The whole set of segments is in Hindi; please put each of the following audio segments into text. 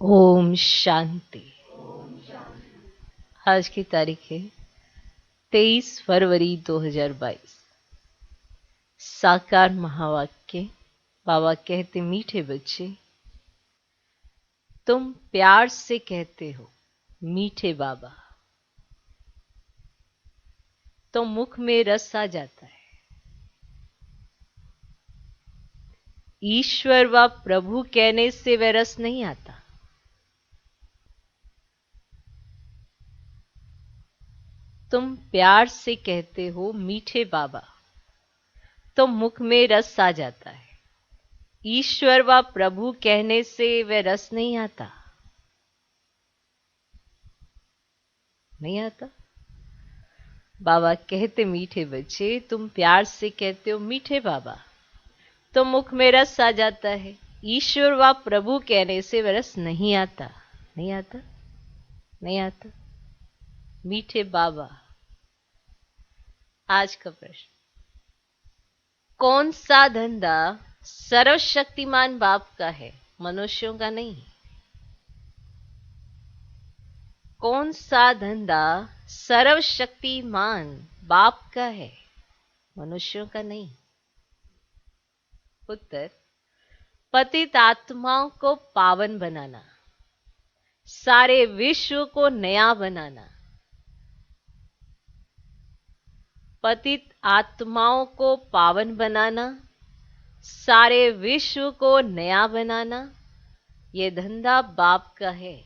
ओम शांति। आज की तारीख है 23 फरवरी 2022। साकार महावाक्य। बाबा कहते, मीठे बच्चे, तुम प्यार से कहते हो मीठे बाबा, तो मुख में रस आ जाता है। ईश्वर व प्रभु कहने से वह रस नहीं आता। तुम प्यार से कहते हो मीठे बाबा, तो मुख में रस आ जाता है। ईश्वर व प्रभु कहने से वह रस नहीं आता। नहीं आता। बाबा कहते, मीठे बच्चे, तुम प्यार से कहते हो मीठे बाबा, तो मुख में रस आ जाता है। ईश्वर व प्रभु कहने से वह रस नहीं आता। नहीं आता। नहीं आता। मीठे बाबा। आज का प्रश्न, कौन सा धंधा सर्वशक्तिमान बाप का है, मनुष्यों का नहीं? कौन सा धंधा सर्वशक्तिमान बाप का है, मनुष्यों का नहीं? उत्तर, पतित आत्माओं को पावन बनाना, सारे विश्व को नया बनाना। पतित आत्माओं को पावन बनाना, सारे विश्व को नया बनाना, ये धंधा बाप का है।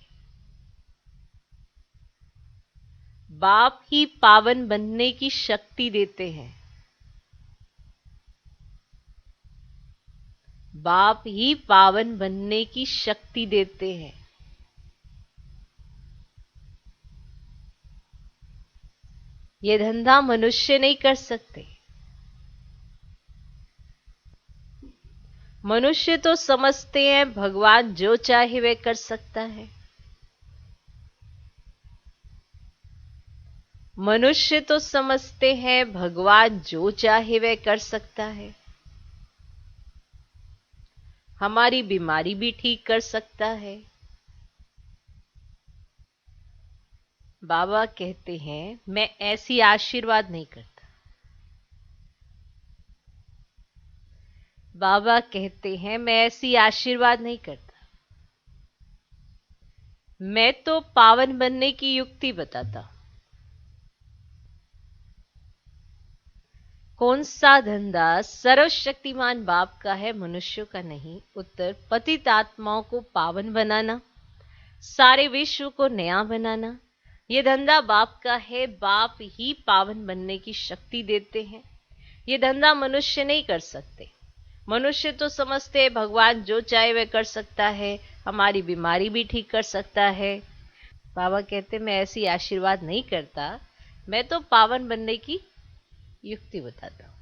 बाप ही पावन बनने की शक्ति देते हैं। बाप ही पावन बनने की शक्ति देते हैं। ये धंधा मनुष्य नहीं कर सकते। मनुष्य तो समझते हैं भगवान जो चाहे वह कर सकता है। मनुष्य तो समझते हैं भगवान जो चाहे वह कर सकता है। हमारी बीमारी भी ठीक कर सकता है। बाबा कहते हैं, मैं ऐसी आशीर्वाद नहीं करता। बाबा कहते हैं, मैं ऐसी आशीर्वाद नहीं करता। मैं तो पावन बनने की युक्ति बताता हूं। कौन सा धंधा सर्वशक्तिमान बाप का है, मनुष्यों का नहीं? उत्तर, पतित आत्माओं को पावन बनाना, सारे विश्व को नया बनाना। ये धंधा बाप का है। बाप ही पावन बनने की शक्ति देते हैं। ये धंधा मनुष्य नहीं कर सकते। मनुष्य तो समझते हैं भगवान जो चाहे वह कर सकता है, हमारी बीमारी भी ठीक कर सकता है। बाबा कहते, मैं ऐसी आशीर्वाद नहीं करता, मैं तो पावन बनने की युक्ति बताता हूं।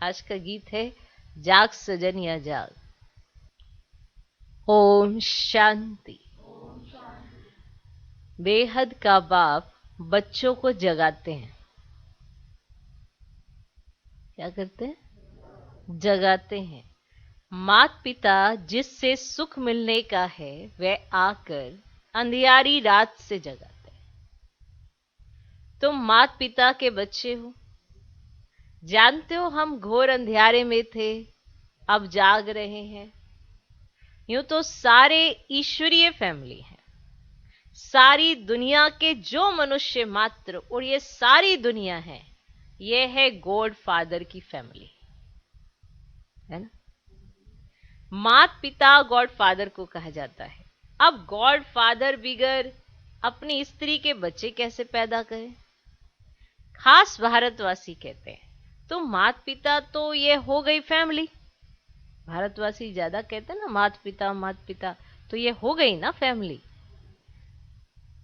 आज का गीत है, जाग सजन या जाग। ओम शांति। बेहद का बाप बच्चों को जगाते हैं। क्या करते हैं? जगाते हैं। माता पिता जिससे सुख मिलने का है, वह आकर अंधियारी रात से जगाते हैं। तुम माता पिता के बच्चे हो। जानते हो हम घोर अंधियारे में थे, अब जाग रहे हैं। यूं तो सारे ईश्वरीय फैमिली हैं। सारी दुनिया के जो मनुष्य मात्र और ये सारी दुनिया है, ये है गॉड फादर की फैमिली, है ना? माता पिता गॉड फादर को कहा जाता है। अब गॉड फादर बिगर अपनी स्त्री के बच्चे कैसे पैदा करें? खास भारतवासी कहते हैं तो माता पिता तो ये हो गई फैमिली। भारतवासी ज्यादा कहते हैं ना, माता पिता, तो ये हो गई ना फैमिली,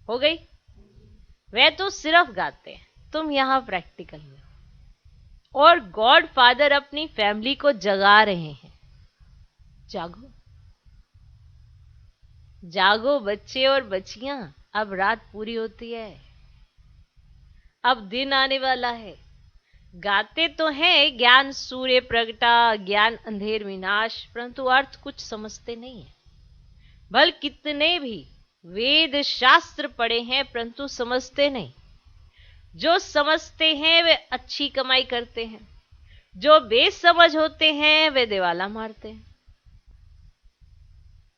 हो गई। वे तो सिर्फ गाते हैं, तुम यहां प्रैक्टिकल में हो। और गॉड फादर अपनी फैमिली को जगा रहे हैं। जागो, जागो बच्चे और बच्चियां, अब रात पूरी होती है, अब दिन आने वाला है। गाते तो हैं ज्ञान सूर्य प्रगटा, ज्ञान अंधेर विनाश, परंतु अर्थ कुछ समझते नहीं है। भल कितने भी वेद शास्त्र पढ़े हैं परंतु समझते नहीं। जो समझते हैं वे अच्छी कमाई करते हैं, जो बेसमझ होते हैं वे दिवाला मारते हैं।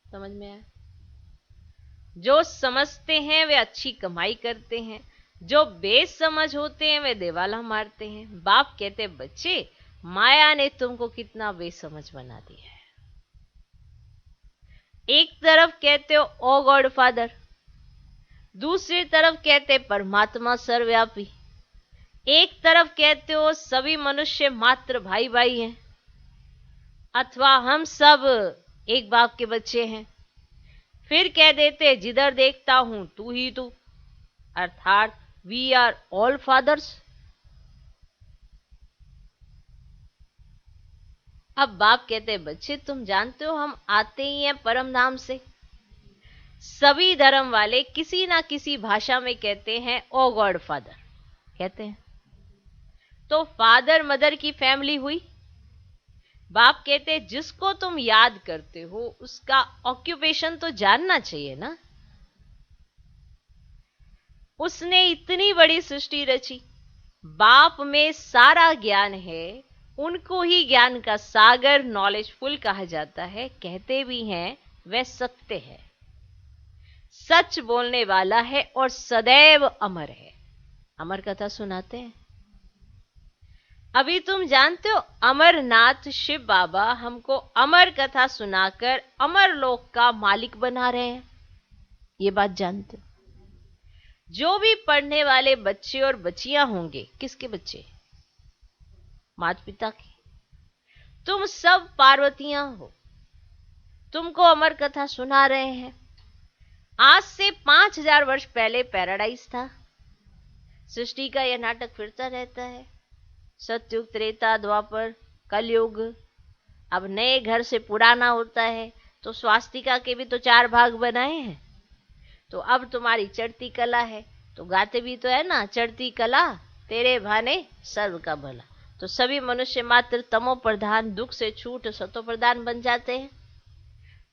समझ में आया? जो समझते हैं वे अच्छी कमाई करते हैं, जो बेसमझ होते हैं वे दिवाला मारते हैं। बाप कहते बच्चे, माया ने तुमको कितना बेसमझ बना दिया है। एक तरफ कहते हो ओ गॉड फादर, दूसरी तरफ कहते परमात्मा सर्वव्यापी, एक तरफ कहते हो सभी मनुष्य मात्र भाई भाई हैं, अथवा हम सब एक बाप के बच्चे हैं। फिर कह देते जिधर देखता हूं तू ही तू, अर्थात वी आर ऑल फादर्स। अब बाप कहते बच्चे तुम जानते हो हम आते ही हैं परम धाम से। सभी धर्म वाले किसी ना किसी भाषा में कहते हैं ओ गॉड फादर कहते हैं। तो फादर मदर की फैमिली हुई। बाप कहते जिसको तुम याद करते हो उसका ऑक्यूपेशन तो जानना चाहिए ना। उसने इतनी बड़ी सृष्टि रची, बाप में सारा ज्ञान है, उनको ही ज्ञान का सागर नॉलेजफुल कहा जाता है। कहते भी हैं वह सत्य है, सच बोलने वाला है और सदैव अमर है। अमर कथा सुनाते हैं। अभी तुम जानते हो अमरनाथ शिव बाबा हमको अमर कथा सुनाकर अमर लोक का मालिक बना रहे हैं, ये बात जानते हो? जो भी पढ़ने वाले बच्चे और बच्चियां होंगे, किसके बच्चे? माता पिता के। तुम सब पार्वतियां हो, तुमको अमर कथा सुना रहे हैं। आज से 5000 वर्ष पहले पैराडाइज था। सृष्टि का यह नाटक फिरता रहता है। सतयुग, त्रेता, द्वापर, कलयुग। अब नए घर से पुराना होता है तो स्वास्तिका के भी तो 4 भाग बनाए हैं। तो अब तुम्हारी चढ़ती कला है तो गाते भी तो है ना, चढ़ती कला तेरे भाने सर्व का भला। तो सभी मनुष्य मात्र तमो प्रधान, दुख से छूट सतो प्रधान बन जाते हैं।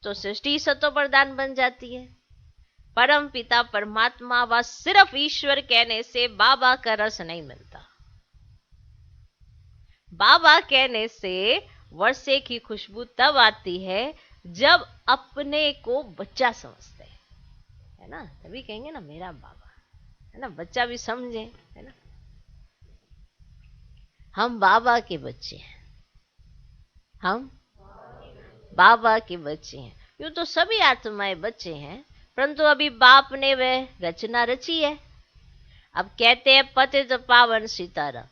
तो सृष्टि सतो प्रधान बन जाती है। परम पिता परमात्मा व सिर्फ ईश्वर कहने से बाबा का रस नहीं मिलता। बाबा कहने से वर्षे की खुशबू तब आती है जब अपने को बच्चा समझते हैं, है ना। तभी कहेंगे ना मेरा बाबा, है ना। बच्चा भी समझे, है ना। हम बाबा के बच्चे हैं, हम बाबा के बच्चे हैं। यूं तो सभी आत्माएं बच्चे हैं, परंतु अभी बाप ने वह रचना रची है। अब कहते हैं पतित पावन सीताराम।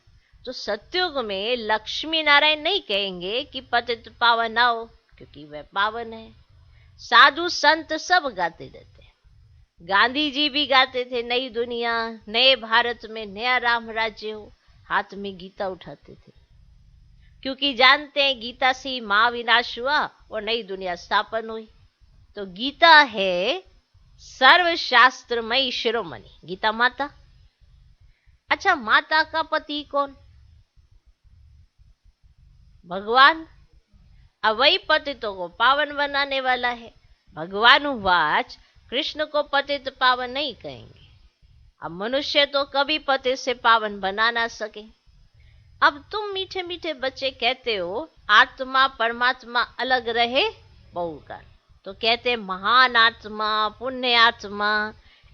तो सतयुग में लक्ष्मी नारायण नहीं कहेंगे कि पतित पावन आओ, क्योंकि वह पावन है। साधु संत सब गाते रहते हैं। गांधी जी भी गाते थे नई दुनिया नए भारत में नया राम राज्य हो, हाथ में गीता उठाते थे, क्योंकि जानते हैं गीता से महाविनाश हुआ और नई दुनिया स्थापन हुई। तो गीता है सर्वशास्त्रमयी शिरोमणि, गीता माता। अच्छा, माता का पति कौन? भगवान। अब वही पतितों को पावन बनाने वाला है। भगवान वाच कृष्ण को पतित पावन नहीं कहेंगे। अब मनुष्य तो कभी पतित से पावन बना ना सके। अब तुम मीठे मीठे बच्चे कहते हो आत्मा परमात्मा अलग रहे बहुकाल, तो कहते महान आत्मा, पुण्य आत्मा।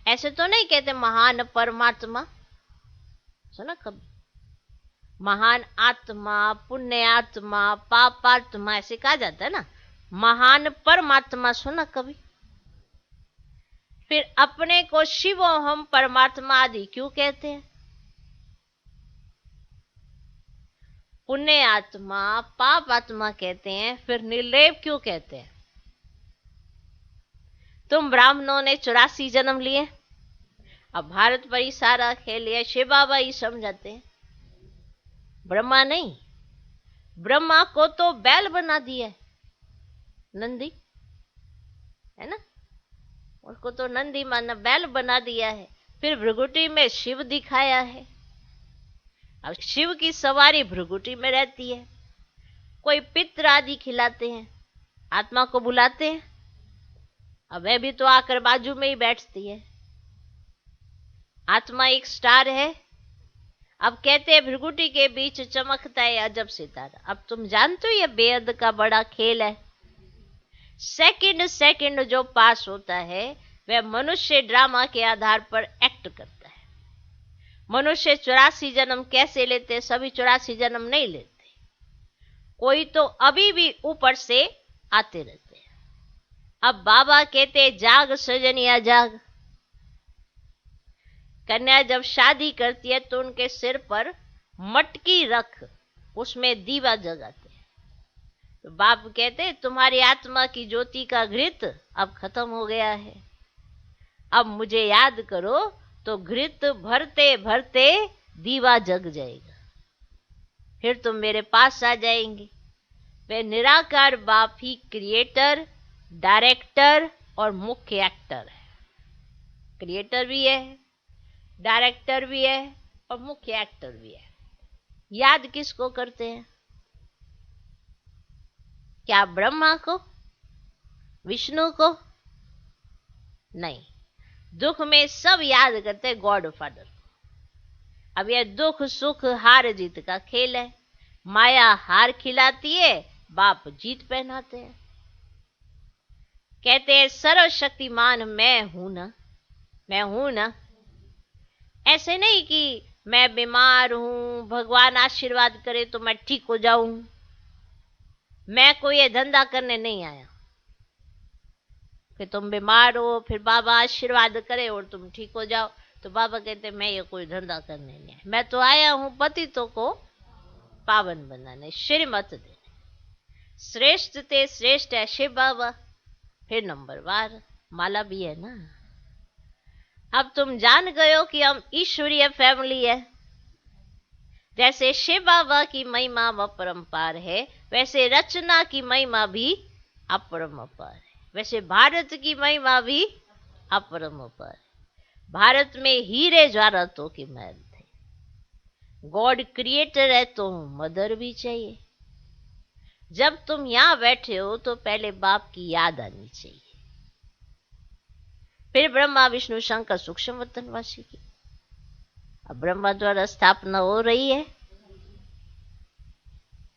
ऐसे तो नहीं कहते महान परमात्मा, सुना कभी? महान आत्मा, पुण्य आत्मा, पापात्मा ऐसे कहा जाता है ना। महान परमात्मा सुना कभी? फिर अपने को शिवो हम परमात्मा आदि क्यों कहते हैं? पुण्य आत्मा, पाप आत्मा कहते हैं, फिर निर्लेप क्यों कहते हैं? तुम ब्राह्मणों ने 84 जन्म लिए, अब भारत पर ही सारा खेल है, शिव बाबा ही समझाते हैं, ब्रह्मा नहीं। ब्रह्मा को तो बैल बना दिया है, नंदी, है ना। उसको तो नंदी माना बैल बना दिया है। फिर भृगुटी में शिव दिखाया है। अब शिव की सवारी भृगुटी में रहती है। कोई पित्र आदि खिलाते हैं, आत्मा को बुलाते हैं। अब वह भी तो आकर बाजू में ही बैठती है। आत्मा एक स्टार है। अब कहते हैं भृगुटी के बीच चमकता है अजब सितारा। अब तुम जानते हो ये बेहद का बड़ा खेल है। सेकंड सेकंड जो पास होता है वह मनुष्य ड्रामा के आधार पर एक्ट करता है। मनुष्य 84 जन्म कैसे लेते? सभी 84 जन्म नहीं लेते, कोई तो अभी भी ऊपर से आते रहते हैं। अब बाबा कहते जाग सजनिया जाग। कन्या जब शादी करती है तो उनके सिर पर मटकी रख उसमें दीवा जगाते हैं। तो बाप कहते तुम्हारी आत्मा की ज्योति का घृत अब खत्म हो गया है, अब मुझे याद करो तो घृत भरते भरते दीवा जग जाएगा, फिर तुम मेरे पास आ जाएंगे। वे निराकार बाप ही क्रिएटर, डायरेक्टर और मुख्य एक्टर है। क्रिएटर भी है, डायरेक्टर भी है और मुख्य एक्टर भी है। याद किसको करते हैं? क्या ब्रह्मा को, विष्णु को? नहीं, दुख में सब याद करते हैं गॉड फादर को। अब यह दुख सुख हार जीत का खेल है। माया हार खिलाती है, बाप जीत पहनाते हैं। कहते हैं सर्वशक्तिमान मैं हूं ना, मैं हूं ना। ऐसे नहीं कि मैं बीमार हूं, भगवान आशीर्वाद करे तो मैं ठीक हो जाऊं। मैं कोई ये धंधा करने नहीं आया कि तुम बीमार हो फिर बाबा आशीर्वाद करे और तुम ठीक हो जाओ। तो बाबा कहते मैं ये कोई धंधा करने नहीं आया, मैं तो आया हूं पतितों को पावन बनाने, श्रीमत देने। श्रेष्ठ ते श्रेष्ठ है शिव बाबा, फिर नंबरवार माला भी है ना। अब तुम जान गए हो कि हम ईश्वरीय फैमिली है। जैसे शिव बाबा की महिमा अपरंपार है, वैसे रचना की महिमा भी अपरंपार है। वैसे भारत की महिमा भी अपरंपार है। भारत में हीरे जवाहरातों की महल थे। गॉड क्रिएटर है तो मदर भी चाहिए। जब तुम यहां बैठे हो तो पहले बाप की याद आनी चाहिए, फिर ब्रह्मा विष्णु शंकर सूक्ष्म वतनवासी की। अब ब्रह्मा द्वारा स्थापना हो रही है।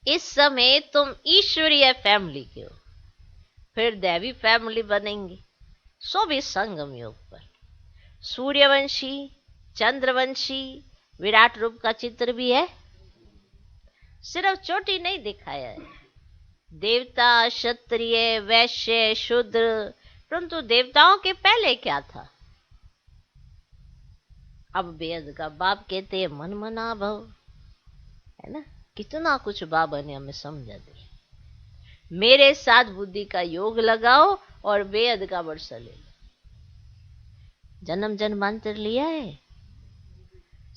इस समय तुम ईश्वरीय फैमिली के हो, फिर दैवी फैमिली बनेंगे। सो भी संगम योग पर सूर्यवंशी, चंद्रवंशी, विराट रूप का चित्र भी है। सिर्फ चोटी नहीं दिखाया है। देवता, क्षत्रिय, वैश्य, शूद्र, परंतु देवताओं के पहले क्या था? अब वेद का बाप कहते हैं मन मना भव, है ना। कितना कुछ बाबा ने हमें समझा दिया। मेरे साथ बुद्धि का योग लगाओ और वेद का वर्षा ले लो। जन्म जन्मांतर लिया है,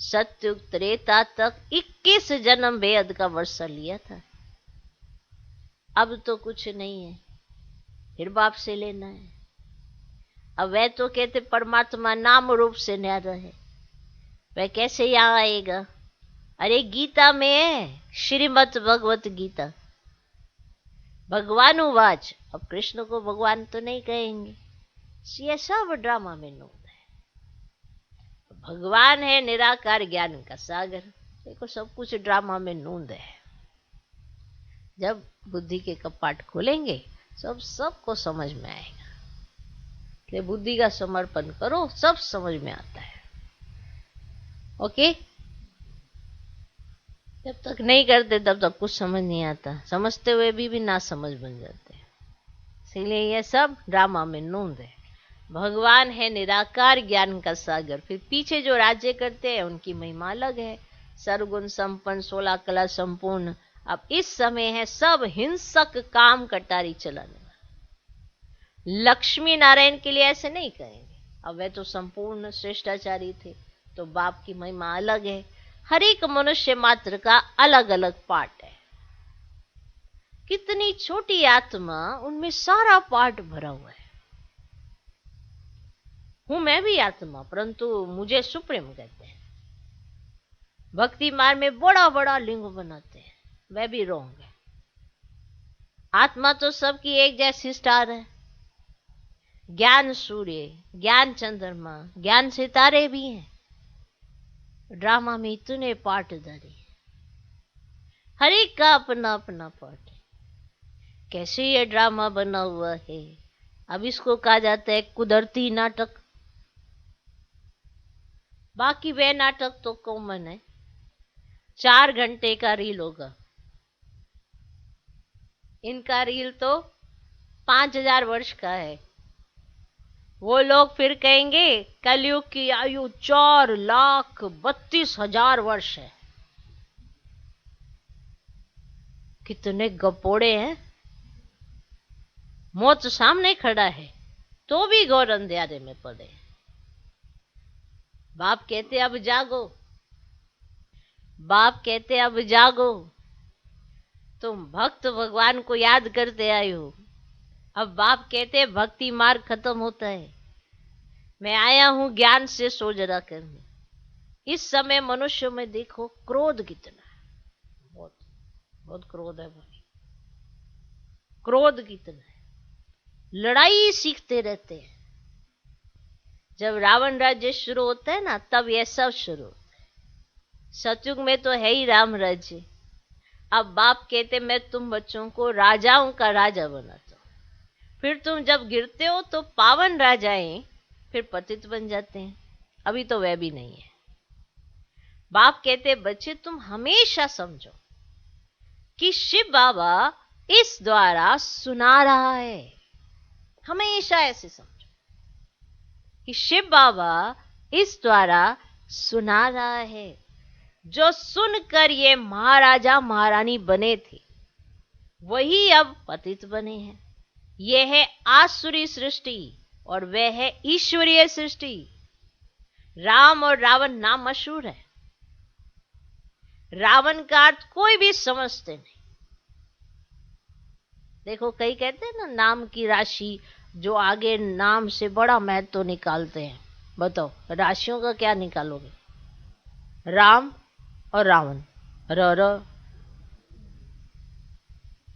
सत्युग त्रेता तक 21 जन्म वेद का वर्षा लिया था। अब तो कुछ नहीं है, फिर बाप से लेना है। अब वह तो कहते परमात्मा नाम रूप से न्यारा है, वह कैसे यहां आएगा? अरे गीता में है, श्रीमद् भगवत गीता, भगवानुवाच। अब कृष्ण को भगवान तो नहीं कहेंगे, ये सब ड्रामा में नूंद है। भगवान है निराकार ज्ञान का सागर। देखो सब कुछ ड्रामा में नूंद है। जब बुद्धि के कपाट खोलेंगे सबको समझ में आएगा। कि बुद्धि का समर्पण करो, सब समझ में आता है। ओके, जब तक नहीं करते तब तक कुछ समझ नहीं आता, समझते हुए भी ना समझ बन जाते। इसीलिए यह सब ड्रामा में नूंद है। भगवान है निराकार ज्ञान का सागर, फिर पीछे जो राज्य करते हैं उनकी महिमा अलग है। सर्वगुण संपन्न, 16 कला संपूर्ण। अब इस समय है सब हिंसक काम कटारी चलाने वाले। लक्ष्मी नारायण के लिए ऐसे नहीं कहेंगे। अब वे तो संपूर्ण श्रेष्ठाचारी थे, तो बाप की महिमा अलग है। हर एक मनुष्य मात्र का अलग अलग पार्ट है। कितनी छोटी आत्मा, उनमें सारा पार्ट भरा हुआ है। हूं मैं भी आत्मा, परंतु मुझे सुप्रीम कहते हैं। भक्ति मार्ग में बड़ा बड़ा लिंग बनाते हैं, वह भी रॉन्ग है। आत्मा तो सबकी एक जैसी स्टार है। ज्ञान सूर्य, ज्ञान चंद्रमा, ज्ञान सितारे भी हैं। ड्रामा में इतने पार्टदारी, हर एक का अपना अपना पार्ट है। कैसे ये ड्रामा बना हुआ है, अब इसको कहा जाता है कुदरती नाटक। बाकी वे नाटक तो कॉमन है, 4 घंटे का रील होगा, इनका रील तो 5000 वर्ष का है। वो लोग फिर कहेंगे कलयुग की आयु 4,32,000 वर्ष है। कितने गपोड़े हैं। मौत सामने खड़ा है तो भी घोर अंधेरे में पड़े। बाप कहते अब जागो, बाप कहते अब जागो, तुम भक्त भगवान को याद करते आए हो। अब बाप कहते भक्ति मार्ग खत्म होता है, मैं आया हूं ज्ञान से सोजरा करने। इस समय मनुष्य में देखो क्रोध कितना है, बहुत बहुत क्रोध है भाई, क्रोध कितना है। लड़ाई सीखते रहते हैं। जब रावण राज्य शुरू होता है ना, तब यह सब शुरू होता है। सतयुग में तो है ही राम राज्य। अब बाप कहते मैं तुम बच्चों को राजाओं का राजा बनाता हूं। फिर तुम जब गिरते हो तो पावन राजाएं फिर पतित बन जाते हैं। अभी तो वह भी नहीं है। बाप कहते बच्चे तुम हमेशा समझो कि शिव बाबा इस द्वारा सुना रहा है। हमेशा ऐसे समझो कि शिव बाबा इस द्वारा सुना रहा है। जो सुनकर ये महाराजा महारानी बने थे वही अब पतित बने हैं। यह है आसुरी सृष्टि और वह है ईश्वरीय सृष्टि। राम और रावण नाम मशहूर है। रावण का अर्थ कोई भी समझते नहीं। देखो कई कहते हैं ना नाम की राशि, जो आगे नाम से बड़ा महत्व तो निकालते हैं। बताओ राशियों का क्या निकालोगे? राम और रावण, र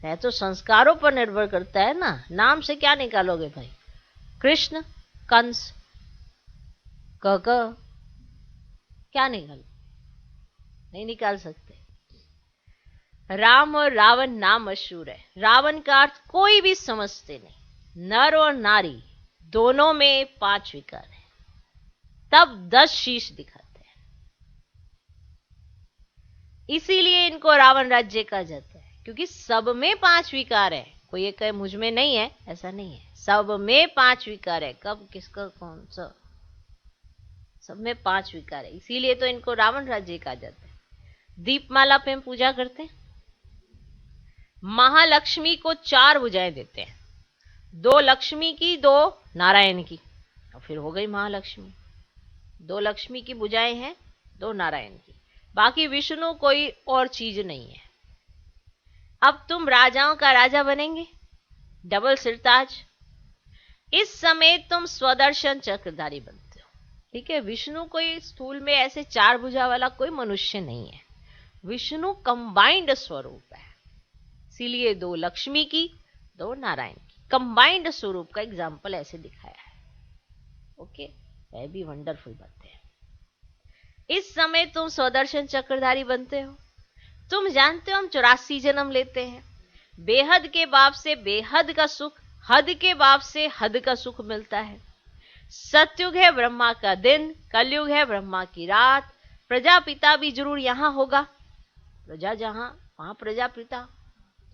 है तो संस्कारों पर निर्भर करता है ना। नाम से क्या निकालोगे भाई? कृष्ण, कंस, क क्या निकालो? नहीं निकाल सकते। राम और रावण नाम मशहूर है। रावण का अर्थ कोई भी समझते नहीं। नर और नारी दोनों में 5 विकार है, तब 10 शीश दिखाते हैं। इसीलिए इनको रावण राज्य कहा जाता है, क्योंकि सब में 5 विकार है। कोई ये कहे मुझ में नहीं है, ऐसा नहीं है। सब में 5 विकार है। कब किसका कौन सा, सब में 5 विकार है। इसीलिए तो इनको रावण राज्य कहा जाता है। दीपमाला पे हम पूजा करते हैं। महालक्ष्मी को 4 भुजाएं देते हैं, 2 लक्ष्मी की, 2 नारायण की, और फिर हो गई महालक्ष्मी। 2 लक्ष्मी की भुजाएं हैं, 2 नारायण की। बाकी विष्णु कोई और चीज नहीं है। अब तुम राजाओं का राजा बनेंगे, डबल सिरताज। इस समय तुम स्वदर्शन चक्रधारी बनते हो। ठीक है, विष्णु कोई स्थूल में ऐसे 4 भुजा वाला कोई मनुष्य नहीं है। विष्णु कंबाइंड स्वरूप है। इसीलिए 2 लक्ष्मी की, 2 नारायण की, कंबाइंड स्वरूप का एग्जाम्पल ऐसे दिखाया है। ओके, वह भी वंडरफुल बातें हैं। इस समय तुम स्वदर्शन चक्रधारी बनते हो। तुम जानते हो हम 84 जन्म लेते हैं। बेहद के बाप से बेहद का सुख, हद के बाप से हद का सुख मिलता है। सतयुग है ब्रह्मा का दिन, कलयुग है ब्रह्मा की रात। प्रजापिता भी जरूर यहां होगा। प्रजा जहां वहां प्रजापिता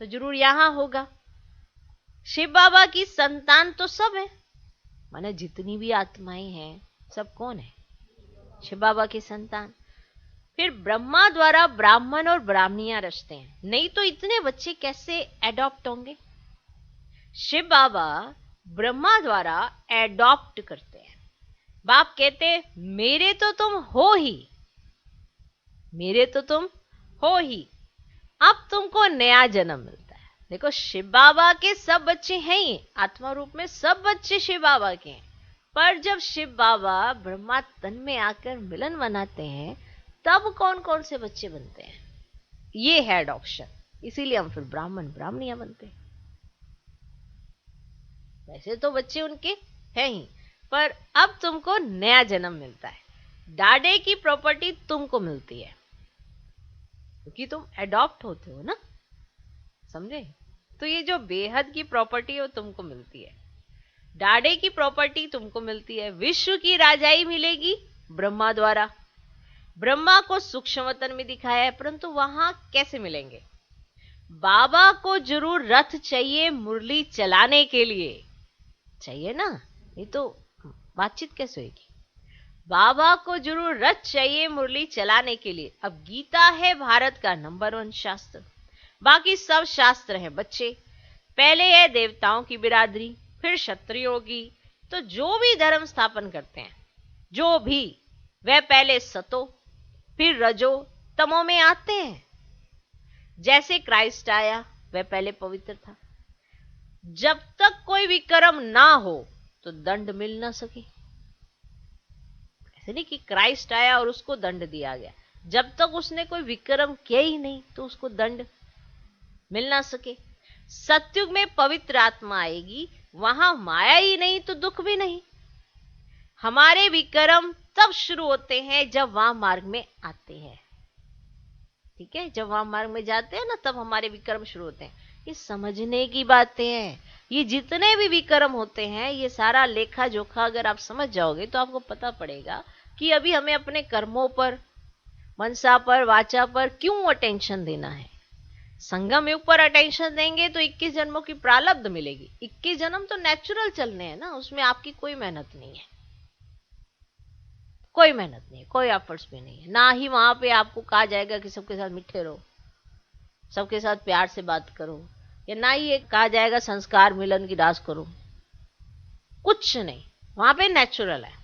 तो जरूर यहां होगा। शिव बाबा की संतान तो सब है, माने जितनी भी आत्माएं हैं सब कौन है? शिव बाबा की संतान। फिर ब्रह्मा द्वारा ब्राह्मण और ब्राह्मणियां रचते हैं, नहीं तो इतने बच्चे कैसे एडॉप्ट होंगे? शिव बाबा ब्रह्मा द्वारा एडॉप्ट करते हैं। बाप कहते मेरे तो तुम हो ही, मेरे तो तुम हो ही, अब तुमको नया जन्म मिलता है। देखो शिव बाबा के सब बच्चे हैं ही, आत्मा रूप में सब बच्चे शिव बाबा के हैं। पर जब शिव बाबा ब्रह्मा तन में आकर मिलन बनाते हैं तब कौन कौन से बच्चे बनते हैं? ये है एडॉप्शन। इसीलिए हम फिर ब्राह्मण ब्राह्मणियां बनते हैं। वैसे तो बच्चे उनके है ही, पर अब तुमको नया जन्म मिलता है। डाडे की प्रॉपर्टी तुमको मिलती है क्योंकि तुम एडॉप्ट होते हो ना, समझे? तो ये जो बेहद की प्रॉपर्टी है वो तुमको मिलती है। डाडे की प्रॉपर्टी तुमको मिलती है। विश्व की राजाई मिलेगी ब्रह्मा द्वारा। ब्रह्मा को सूक्ष्म वतन में दिखाया है, परंतु वहां कैसे मिलेंगे? बाबा को जरूर रथ चाहिए मुरली चलाने के लिए, चाहिए ना, ये तो बातचीत कैसे होगी? बाबा को जरूर रथ चाहिए मुरली चलाने के लिए। अब गीता है भारत का नंबर 1 शास्त्र, बाकी सब शास्त्र हैं बच्चे। पहले है देवताओं की बिरादरी, फिर क्षत्रियों की। तो जो भी धर्म स्थापन करते हैं, जो भी, वह पहले सतो फिर रजो तमो में आते हैं। जैसे क्राइस्ट आया, वह पहले पवित्र था। जब तक कोई विक्रम ना हो तो दंड मिल ना सके। ऐसे नहीं कि क्राइस्ट आया और उसको दंड दिया गया, जब तक उसने कोई विक्रम किया ही नहीं तो उसको दंड मिल ना सके। सतयुग में पवित्र आत्मा आएगी, वहां माया ही नहीं तो दुख भी नहीं। हमारे विक्रम तब शुरू होते हैं जब वहां मार्ग में आते हैं, ठीक है? जब वहां मार्ग में जाते हैं ना, तब हमारे विक्रम शुरू होते हैं। ये समझने की बातें हैं। ये जितने भी विक्रम होते हैं, ये सारा लेखा जोखा अगर आप समझ जाओगे तो आपको पता पड़ेगा कि अभी हमें अपने कर्मों पर, मनसा पर, वाचा पर क्यों अटेंशन देना है। संगम युग पर अटेंशन देंगे तो 21 जन्मों की प्रारब्ध मिलेगी। 21 जन्म तो नेचुरल चलने हैं ना, उसमें आपकी कोई मेहनत नहीं है, कोई मेहनत नहीं है, कोई एफर्ट्स भी नहीं है। ना ही वहां पे आपको कहा जाएगा कि सबके साथ मीठे रहो, सबके साथ प्यार से बात करो, या ना ही ये कहा जाएगा संस्कार मिलन की रास करो। कुछ नहीं, वहां पे नेचुरल है।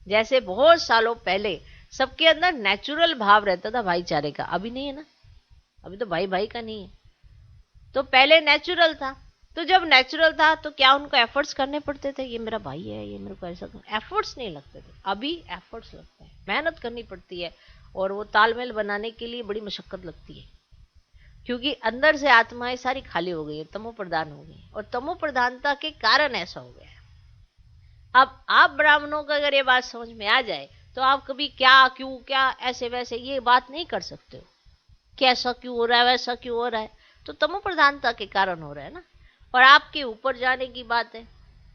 जैसे बहुत सालों पहले सबके अंदर नेचुरल भाव रहता था भाईचारे का, अभी नहीं है ना। अभी तो भाई भाई का नहीं है। तो पहले नेचुरल था, तो जब नेचुरल था तो क्या उनको एफर्ट्स करने पड़ते थे? ये मेरा भाई है, ये मेरे को ऐसा, एफर्ट्स नहीं लगते थे। अभी एफर्ट्स लगते हैं, मेहनत करनी पड़ती है, और वो तालमेल बनाने के लिए बड़ी मशक्कत लगती है, क्योंकि अंदर से आत्माएं सारी खाली हो गई है, तमो प्रधान हो गई, और तमो प्रधानता के कारण ऐसा हो गया है। अब आप ब्राह्मणों को अगर ये बात समझ में आ जाए तो आप कभी क्या क्यों क्या ऐसे वैसे ये बात नहीं कर सकते हो, कैसा क्यों हो रहा है, वैसा क्यों हो रहा है, तो तमो प्रधानता के कारण हो रहा है ना। और आपके ऊपर जाने की बात है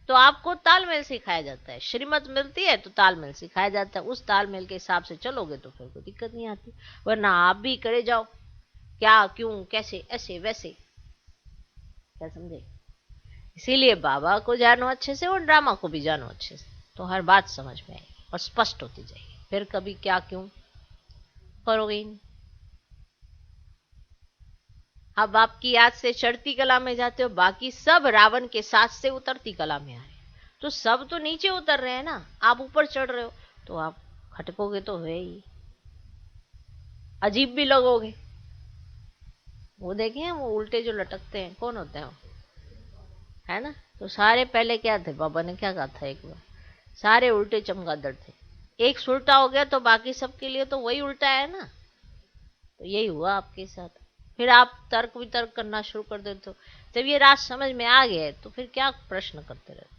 तो आपको तालमेल सिखाया जाता है, श्रीमत मिलती है तो तालमेल सिखाया जाता है। उस तालमेल के हिसाब से चलोगे तो फिर कोई दिक्कत नहीं आती, वरना आप भी करे जाओ क्या क्यों कैसे ऐसे वैसे, क्या समझे? इसीलिए बाबा को जानो अच्छे से और ड्रामा को भी जानो अच्छे से, तो हर बात समझ में आएगी और स्पष्ट होती जाएगी। फिर कभी क्या क्यों करोगे ही नहीं। अब आपकी याद से चढ़ती कला में जाते हो, बाकी सब रावण के साथ से उतरती कला में आए, तो सब तो नीचे उतर रहे हैं ना, आप ऊपर चढ़ रहे हो, तो आप खटकोगे तो है ही, अजीब भी लगोगे। वो देखे हैं वो उल्टे जो लटकते हैं, कौन होते हैं वो, है ना? तो सारे पहले क्या थे, बाबा ने क्या कहा था एक बार, सारे उल्टे चमगादड़ थे। एक उल्टा हो गया तो बाकी सबके लिए तो वही उल्टा है ना। तो यही हुआ आपके साथ। फिर आप तर्क वितर्क करना शुरू कर देते हो। जब ये राज समझ में आ गया तो फिर क्या प्रश्न करते रहते,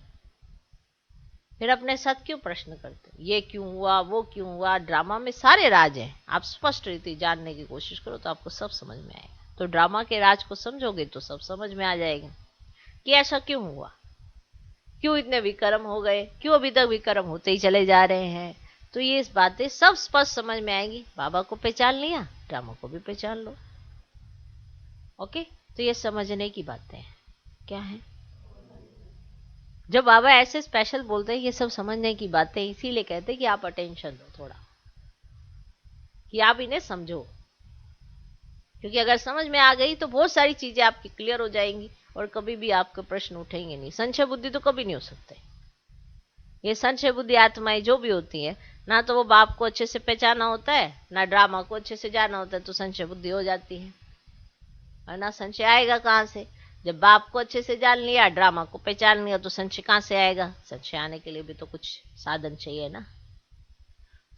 फिर अपने साथ क्यों प्रश्न करते, ये क्यों हुआ, वो क्यों हुआ? ड्रामा में सारे राज हैं, आप स्पष्ट रीति जानने की कोशिश करो तो आपको सब समझ में आएगा। तो ड्रामा के राज को समझोगे तो सब समझ में आ जाएगा कि ऐसा क्यों हुआ, क्यों इतने विक्रम हो गए, क्यों अभी तक विक्रम होते ही चले जा रहे हैं। तो ये इस बातें सब स्पष्ट समझ में आएगी। बाबा को पहचान लिया, ड्रामा को भी पहचान लो। ओके, तो ये समझने की बातें हैं। क्या है, जब बाबा ऐसे स्पेशल बोलते हैं ये सब समझने की बातें, इसीलिए कहते हैं कि आप अटेंशन दो थोड़ा, कि आप इन्हें समझो, क्योंकि अगर समझ में आ गई तो बहुत सारी चीजें आपकी क्लियर हो जाएंगी और कभी भी आपके प्रश्न उठेंगे नहीं। संशय बुद्धि तो कभी नहीं हो सकते। ये संशय बुद्धि आत्माएं जो भी होती है, ना तो वो बाप को अच्छे से पहचाना होता है, ना ड्रामा को अच्छे से जाना होता है, तो संशय बुद्धि हो जाती है। और ना संशय आएगा कहाँ से, जब बाप को अच्छे से जान लिया, ड्रामा को पहचान लिया, तो संशय कहाँ से आएगा? संशय आने के लिए भी तो कुछ साधन चाहिए ना।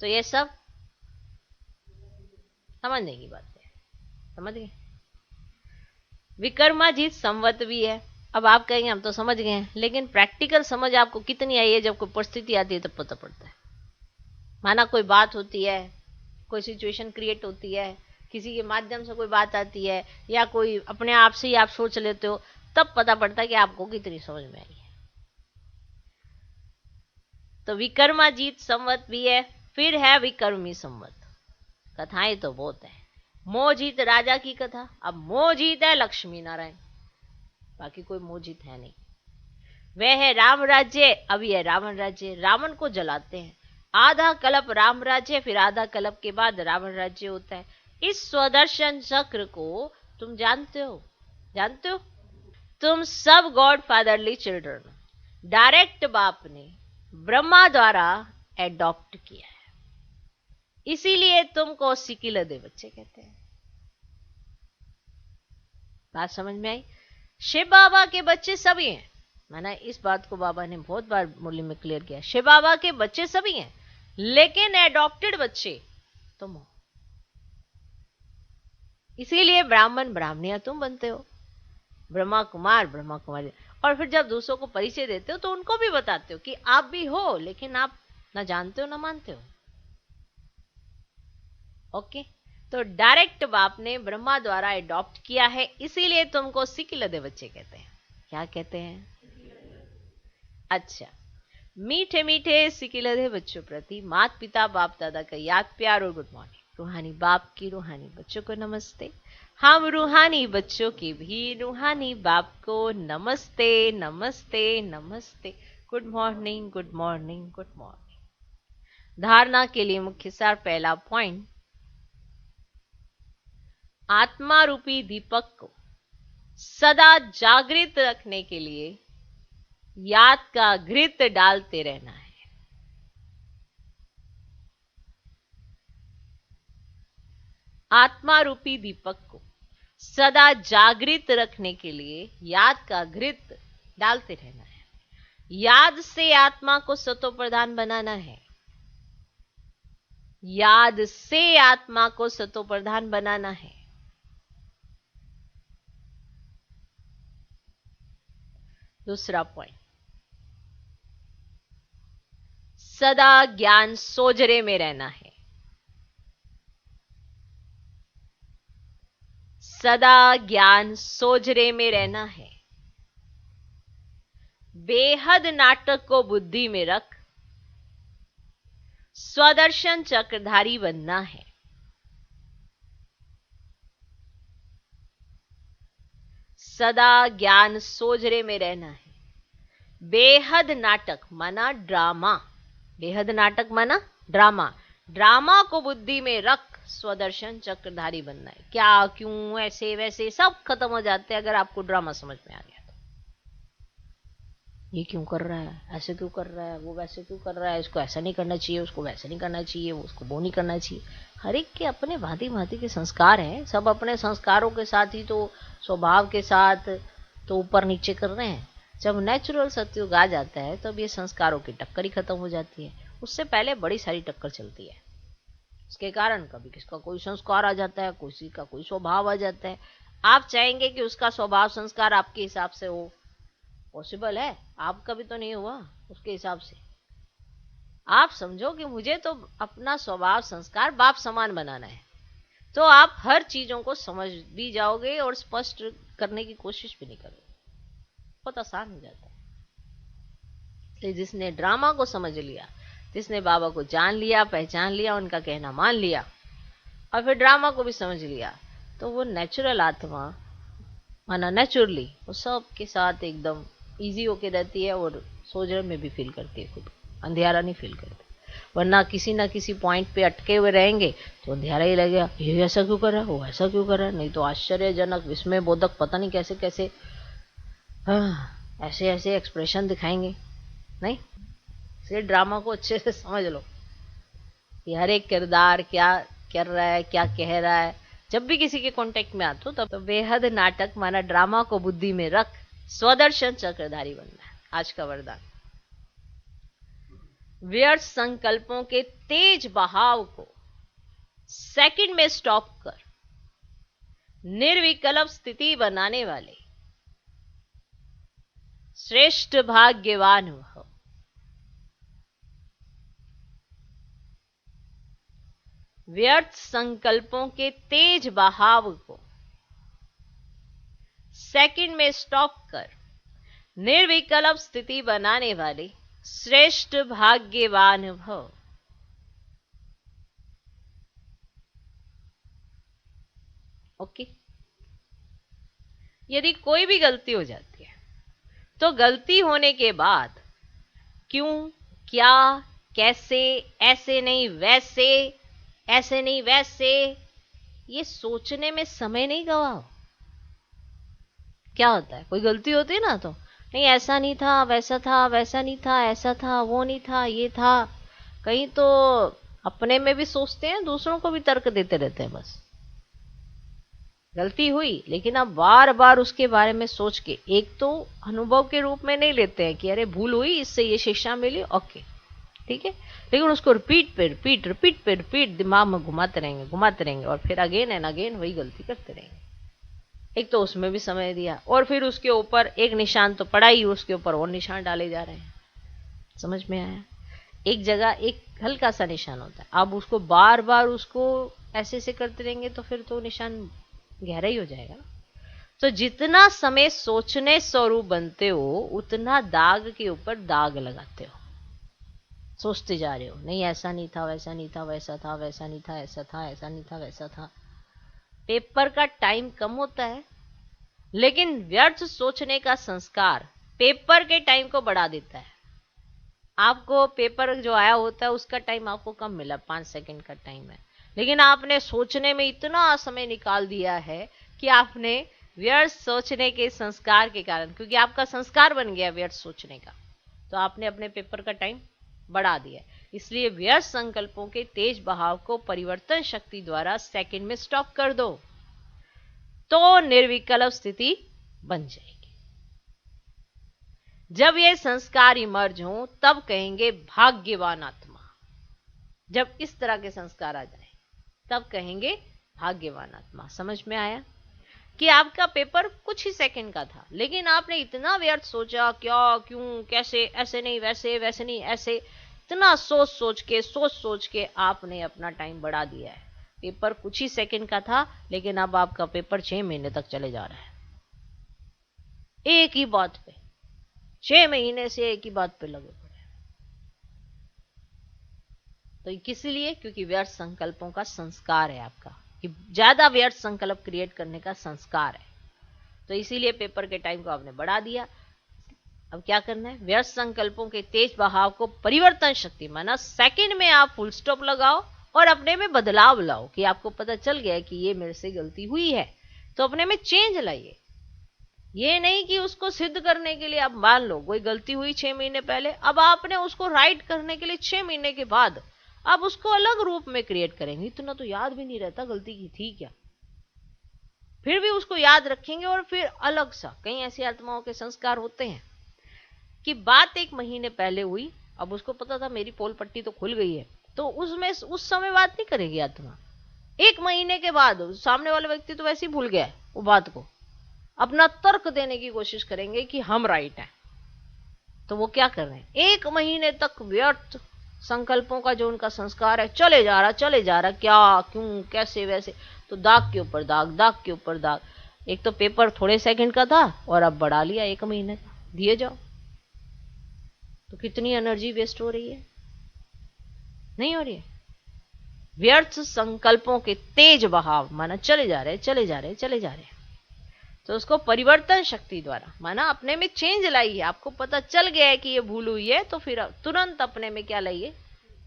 तो ये सब समझने की बात है, समझ गए? विक्रमाजीत संवत भी है, अब आप कहेंगे हम तो समझ गए हैं, लेकिन प्रैक्टिकल समझ आपको कितनी आई है जब कोई परिस्थिति आती है तब पता पड़ता है। माना कोई बात होती है, कोई सिचुएशन क्रिएट होती है, किसी के माध्यम से कोई बात आती है, या कोई अपने आप से ही आप सोच लेते हो, तब पता पड़ता है कि आपको कितनी समझ में आई है। तो विक्रमाजीत संवत भी है, फिर है विक्रमी संवत। कथाएं तो बहुत है। मोहजीत राजा की कथा, अब मोहजीत है लक्ष्मी नारायण, बाकी कोई मोहजीत है नहीं। वह है राम राज्य, अभी है रावण राज्य, रावण को जलाते हैं। आधा कल्प राम राज्य, फिर आधा कल्प के बाद रावण राज्य होता है। इस स्वदर्शन चक्र को तुम जानते हो? जानते हो? तुम सब गॉड फादरली चिल्ड्रन, डायरेक्ट बाप ने ब्रह्मा द्वारा एडॉप्ट किया है, इसीलिए तुमको सिकिलदे बच्चे कहते हैं। बात समझ में आई? शिव बाबा के बच्चे सभी हैं, माना इस बात को बाबा ने बहुत बार मुरली में क्लियर किया। शिव बाबा के बच्चे सभी हैं, लेकिन एडॉप्टेड बच्चे तुम हो, इसीलिए ब्राह्मण ब्राह्मणियां तुम बनते हो, ब्रह्मा कुमार ब्रह्मा कुमारी। और फिर जब दूसरों को परिचय देते हो तो उनको भी बताते हो कि आप भी हो, लेकिन आप ना जानते हो ना मानते हो। ओके, तो डायरेक्ट बाप ने ब्रह्मा द्वारा एडॉप्ट किया है, इसीलिए तुमको सिकिलदे बच्चे कहते हैं। क्या कहते हैं? अच्छा, मीठे मीठे सिकिलदे बच्चों प्रति माता पिता बाप दादा का याद प्यार और गुड मॉर्निंग। रूहानी बाप की रूहानी बच्चों को नमस्ते। हम रूहानी बच्चों की भी रूहानी बाप को नमस्ते नमस्ते नमस्ते। Good morning good morning good morning. धारणा के लिए मुख्य सार, पहला पॉइंट, आत्मा रूपी दीपक को सदा जागृत रखने के लिए याद का घृत डालते रहना है। आत्मा रूपी दीपक को सदा जागृत रखने के लिए याद का घृत डालते रहना है। याद से आत्मा को सतो प्रधान बनाना है। याद से आत्मा को सतो प्रधान बनाना है। दूसरा पॉइंट, सदा ज्ञान सोजरे में रहना है। सदा ज्ञान सोजरे में रहना है। बेहद नाटक को बुद्धि में रख स्वदर्शन चक्रधारी बनना है। सदा ज्ञान सोजरे में रहना है। बेहद नाटक माना ड्रामा, बेहद नाटक माना ड्रामा, ड्रामा को बुद्धि में रख स्वदर्शन चक्रधारी बनना है। क्या क्यों ऐसे वैसे सब खत्म हो जाते हैं अगर आपको ड्रामा समझ में आ गया तो। ये क्यों कर रहा है, ऐसे क्यों कर रहा है, वो वैसे क्यों कर रहा है, इसको ऐसा नहीं करना चाहिए, उसको वैसा नहीं करना चाहिए, उसको वो नहीं करना चाहिए। हर एक के अपने भांति भांति के संस्कार हैं, सब अपने संस्कारों के साथ ही तो स्वभाव के साथ तो ऊपर नीचे कर रहे हैं। जब नेचुरल सतयुग आ जाता है तब ये संस्कारों की टक्कर ही खत्म हो जाती है। उससे पहले बड़ी सारी टक्कर चलती है। उसके कारण कभी किसका कोई संस्कार आ जाता है, किसी का कोई स्वभाव आ जाता है। आप चाहेंगे कि उसका स्वभाव संस्कार आपके हिसाब से हो, पॉसिबल है? आपका भी तो नहीं हुआ उसके हिसाब से। आप समझो कि मुझे तो अपना स्वभाव संस्कार बाप समान बनाना है, तो आप हर चीजों को समझ भी जाओगे और स्पष्ट करने की कोशिश भी नहीं करोगे। बहुत आसान हो जाता है। जिसने ड्रामा को समझ लिया, जिसने बाबा को जान लिया, पहचान लिया, उनका कहना मान लिया और फिर ड्रामा को भी समझ लिया, तो वो नेचुरल आत्मा माना नेचुरली वो सब के साथ एकदम इजी होके रहती है और सोजर में भी फील करती है, खुद अंधियारा नहीं फील करती। वरना किसी ना किसी पॉइंट पे अटके हुए रहेंगे तो अंधियारा ही लगेगा, ये ऐसा क्यों कर रहा है, वो ऐसा क्यों कर रहा है, नहीं तो आश्चर्यजनक विस्मय बोधक पता नहीं कैसे कैसे ऐसे ऐसे एक्सप्रेशन दिखाएंगे। नहीं, इसलिए ड्रामा को अच्छे से समझ लो कि हर एक किरदार क्या कर रहा है, क्या कह रहा है। जब भी किसी के कांटेक्ट में आते हो तब तो बेहद नाटक माना ड्रामा को बुद्धि में रख स्वदर्शन चक्रधारी बनना है। आज का वरदान, व्यर्थ संकल्पों के तेज बहाव को सेकंड में स्टॉप कर निर्विकल्प स्थिति बनाने वाले श्रेष्ठ भाग्यवान भव। व्यर्थ संकल्पों के तेज बहाव को सेकंड में स्टॉप कर निर्विकल्प स्थिति बनाने वाले श्रेष्ठ भाग्यवान भव। ओके। यदि कोई भी गलती हो जाती है तो गलती होने के बाद क्यों, क्या, कैसे, ऐसे नहीं वैसे, ऐसे नहीं वैसे, ये सोचने में समय नहीं गवाओ। क्या होता है, कोई गलती होती है ना तो नहीं ऐसा नहीं था, वैसा था, वैसा नहीं था, ऐसा था, वो नहीं था, ये था। कहीं तो अपने में भी सोचते हैं, दूसरों को भी तर्क देते रहते हैं। बस गलती हुई लेकिन अब बार बार उसके बारे में सोच के, एक तो अनुभव के रूप में नहीं लेते हैं कि अरे भूल हुई, इससे ये शिक्षा मिली, ओके ठीक है, लेकिन उसको रिपीट पे रिपीट, रिपीट पे रिपीट दिमाग में घुमाते रहेंगे, घुमाते रहेंगे, और फिर अगेन एंड अगेन वही गलती करते रहेंगे। एक तो उसमें भी समय दिया, और फिर उसके ऊपर एक निशान तो पड़ा ही, उसके ऊपर और निशान डाले जा रहे हैं। समझ में आया? एक जगह एक हल्का सा निशान होता है, आप उसको बार बार उसको ऐसे से करते रहेंगे तो फिर तो निशान गहरा ही हो जाएगा। तो जितना समय सोचने स्वरूप बनते हो उतना दाग के ऊपर दाग लगाते हो। सोचते जा रहे हो, नहीं ऐसा नहीं था, वैसा नहीं था, वैसा था, वैसा नहीं था, ऐसा था, ऐसा नहीं था, वैसा था। पेपर का टाइम कम होता है, लेकिन व्यर्थ सोचने का संस्कार पेपर के टाइम को बढ़ा देता है। आपको पेपर जो आया होता है उसका टाइम आपको कम मिला, 5 सेकंड का टाइम है, लेकिन आपने सोचने में इतना समय निकाल दिया है कि आपने व्यर्थ सोचने के संस्कार के कारण, क्योंकि आपका संस्कार बन गया व्यर्थ सोचने का, तो आपने अपने पेपर का टाइम बढ़ा दिया। इसलिए व्यर्थ संकल्पों के तेज बहाव को परिवर्तन शक्ति द्वारा सेकंड में स्टॉप कर दो, तो निर्विकल्प स्थिति बन जाएगी। जब ये संस्कार इमर्ज हो तब कहेंगे भाग्यवान आत्मा। जब इस तरह के संस्कार आ जाए तब कहेंगे भाग्यवान आत्मा। समझ में आया कि आपका पेपर कुछ ही सेकंड का था, लेकिन आपने इतना व्यर्थ सोचा, क्या, क्यों, कैसे, ऐसे नहीं वैसे, वैसे नहीं ऐसे, इतना सोच सोच के आपने अपना टाइम बढ़ा दिया है। पेपर कुछ ही सेकंड का था, लेकिन अब आपका पेपर 6 महीने तक चले जा रहा है, एक ही बात पे 6 महीने से एक ही बात पे लगे पड़े। तो किस लिए? क्योंकि व्यर्थ संकल्पों का संस्कार है आपका, कि ज्यादा व्यर्थ संकल्प क्रिएट करने का संस्कार है, तो इसीलिए पेपर के टाइम को आपने बढ़ा दिया। अब क्या करना है? व्यर्थ संकल्पों के तेज बहाव को परिवर्तन शक्ति, माना सेकंड में आप फुल स्टॉप लगाओ और अपने में बदलाव लाओ, कि आपको पता चल गया है कि ये मेरे से गलती हुई है, तो अपने में चेंज लाइए। ये नहीं कि उसको सिद्ध करने के लिए, अब मान लो कोई गलती हुई 6 महीने पहले, अब आपने उसको राइट करने के लिए 6 महीने के बाद आप उसको अलग रूप में क्रिएट करेंगे। इतना तो याद भी नहीं रहता गलती की थी क्या, फिर भी उसको याद रखेंगे, और फिर अलग सा। कई ऐसी आत्माओं के संस्कार होते हैं कि बात 1 महीने पहले हुई, अब उसको पता था मेरी पोल पट्टी तो खुल गई है, तो उसमें उस समय बात नहीं करेगी आत्मा। 1 महीने के बाद सामने वाला व्यक्ति तो वैसे ही भूल गया है वो बात को, अपना तर्क देने की कोशिश करेंगे कि हम राइट हैं। तो वो क्या कर रहे हैं? 1 महीने तक व्यर्थ संकल्पों का जो उनका संस्कार है चले जा रहा, चले जा रहा, क्या, क्यों, कैसे, वैसे, तो दाग के ऊपर दाग, दाग के ऊपर दाग। एक तो पेपर थोड़े सेकंड का था और अब बढ़ा लिया 1 महीने का, दिए जाओ। तो कितनी एनर्जी वेस्ट हो रही है? नहीं हो रही है? व्यर्थ संकल्पों के तेज बहाव, माना चले जा रहे, चले जा रहे, चले जा रहे, तो उसको परिवर्तन शक्ति द्वारा, माना अपने में चेंज लाइए। आपको पता चल गया है कि ये भूल हुई है, तो फिर तुरंत अपने में क्या लाइए?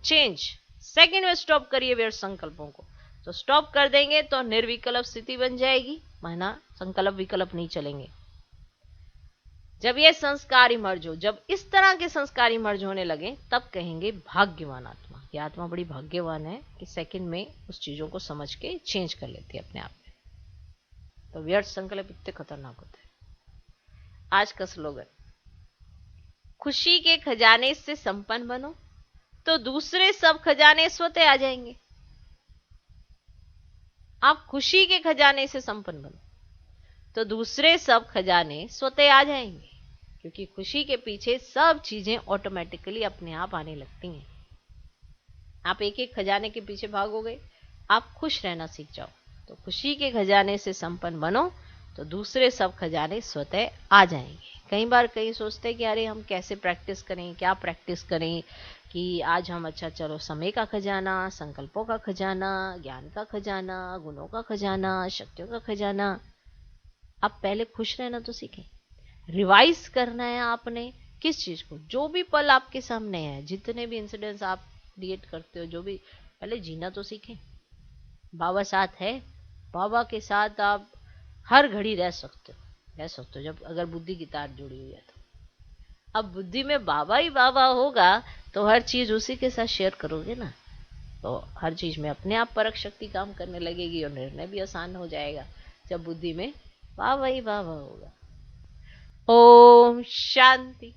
चेंज। सेकंड में स्टॉप करिए व्यर्थ संकल्पों को। तो स्टॉप कर देंगे तो निर्विकल्प स्थिति बन जाएगी, माना संकल्प विकल्प नहीं चलेंगे। जब ये संस्कार इमर्ज हो, जब इस तरह के संस्कार इमर्ज होने लगे, तब कहेंगे भाग्यवान आत्मा। ये आत्मा बड़ी भाग्यवान है कि सेकंड में उस चीजों को समझ के चेंज कर लेती है अपने आप में। तो व्यर्थ संकल्प इतने खतरनाक होते हैं। आज का स्लोगन, खुशी के खजाने से संपन्न बनो तो दूसरे सब खजाने स्वतः आ जाएंगे। आप खुशी के खजाने से संपन्न बनो तो दूसरे सब खजाने स्वतः आ जाएंगे, क्योंकि खुशी के पीछे सब चीजें ऑटोमेटिकली अपने आप आने लगती हैं। आप एक एक खजाने के पीछे भागोगे, आप खुश रहना सीख जाओ तो खुशी के खजाने से संपन्न बनो, तो दूसरे सब खजाने स्वतः आ जाएंगे। कई बार कई सोचते हैं कि अरे हम कैसे प्रैक्टिस करें, क्या प्रैक्टिस करें, कि आज हम अच्छा चलो समय का खजाना, संकल्पों का खजाना, ज्ञान का खजाना, गुणों का खजाना, शक्तियों का खजाना। आप पहले खुश रहना तो सीखें। रिवाइज करना है आपने किस चीज को, जो भी पल आपके सामने है, जितने भी इंसिडेंट्स आप क्रिएट करते हो, जो भी, पहले जीना तो सीखें। बाबा साथ है, बाबा के साथ आप हर घड़ी रह सकते हो जब अगर बुद्धि की तार जुड़ी हुई है तो। अब बुद्धि में बाबा ही बाबा होगा तो हर चीज उसी के साथ शेयर करोगे ना, तो हर चीज में अपने आप परख शक्ति काम करने लगेगी और निर्णय भी आसान हो जाएगा जब बुद्धि में बाबा ही बाबा होगा। ओम शांति।